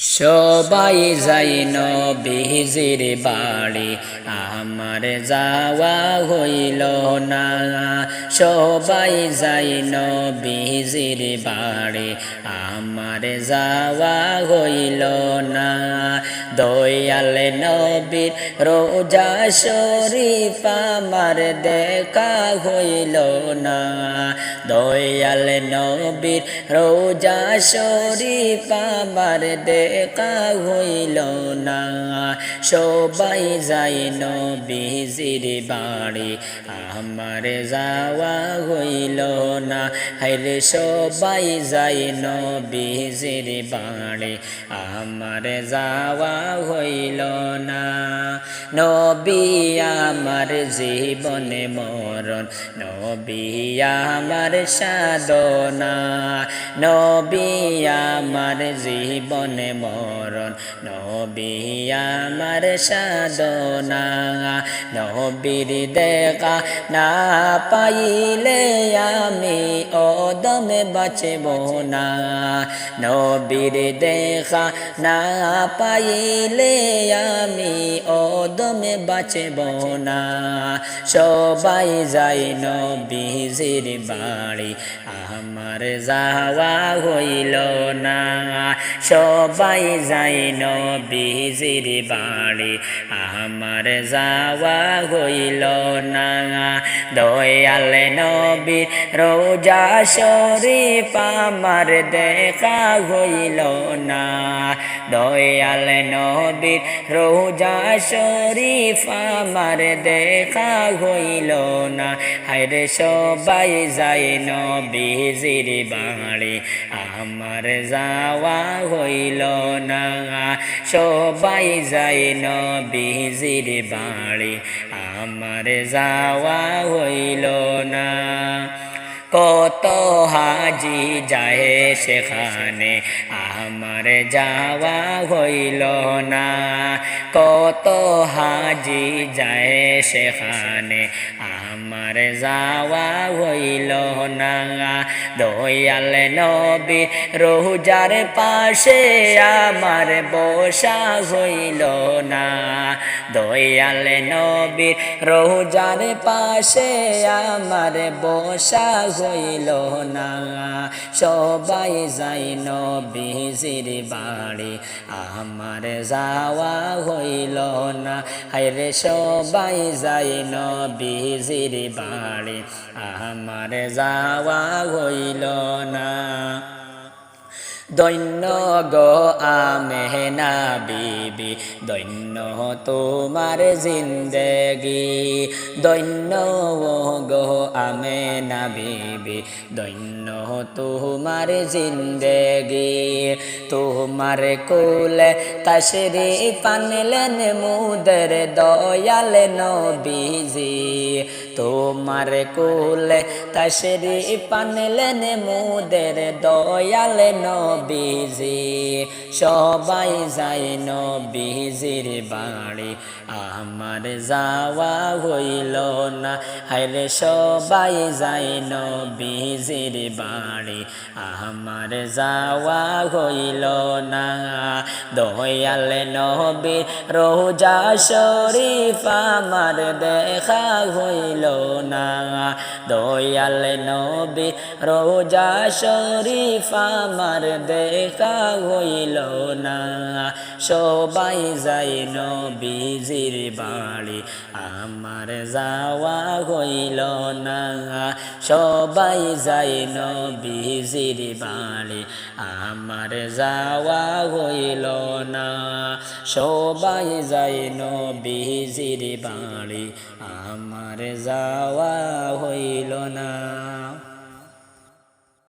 সবাই যাই নবীজির বাড়ি, আমার যাওয়া হইল না। সবাই যাই নবীজির বাড়ি, আমার যাওয়া হইল না। দয়াল নবীর রোজা শরীফ আমার দেখা হইল না। দয়াল নবীর রোজা শরীফ আমার দেখা হইল না। সবাই যাই নবীজির বাড়ি, আমার যাওয়া হইল না। হায়রে সবাই যাই নবীজির বাড়ি, আমার যাওয়া হইল না। নবী আমার জীবনে মরণ, নবী আমার সাধনা। নবী আমার জীবনে মরণ, নবী আমার সাধনা। নবীর দেখা না পাইলে আমি অদমে বাঁচব না। নবীর দেখা না পাইলে আমি অদমে বাঁচব না। সবাই যাই নবীজির বাড়ি, আমার যাওয়া হইল না। সবাই যাই নবীজির বাড়ি, আমার যাওয়া হইল না। দয়াল নবীর রোজা শরীফ আমার দেখা হইল না। দয়াল নবীর রোজা শরীফ আমার দেখা হইল না। হায়রে সবাই যাই নবীজির বাড়ি, আমার যাওয়া হইল না। সবাই যাই নবীজির বাড়ি, আমার যাওয়া হইল না। কত হাজি যায় সেখানে, আমার যাওয়া হইল না। কত হাজি যায় সেখানে, আমার যাওয়া হইল না। দয়াল নবীর রোজার পাশে আমার বসা হইল না। দয়াল নবীর রোজার পাশে আমার বসা হইল না। সবাই যাই নবীজির বাড়ি, আমার যাওয়া হইল না। হায়রে সবাই যাই নবীজির বাড়ি, আমার যাওয়া হইল না। দৈন্য গো আমেনা বিবি, দৈন্য তোমার জিন্দেগি। দৈন্য গো আমেনা বিবি, দৈন্য তোমার জিন্দেগি। তোমার কোলে তশরিফ আনলেন মুদের দয়াল নবীজি। তোমার কোলে তশরিফ আনলেন মুদের দয়াল নবীজি। সবাই যাই নবীজির বাড়ি, আমার যাওয়া হইল না। হায়রে সবাই যাই নবীজির বাড়ি, আমার যাওয়া হইল না। দয়াল নবীর রোজা শরীফ আমার দেখা হইল না। দয়াল নবীর রোজা শরীফ আমার দেখা হইল না। সবাই যাই নবীজির বাড়ি, আমার যাওয়া হইল না। সবাই যাই নবীজির বাড়ি, আমার যাওয়া হইল না। সবাই যাই নবীজির বাড়ি, আমার যাওয়া হইল না।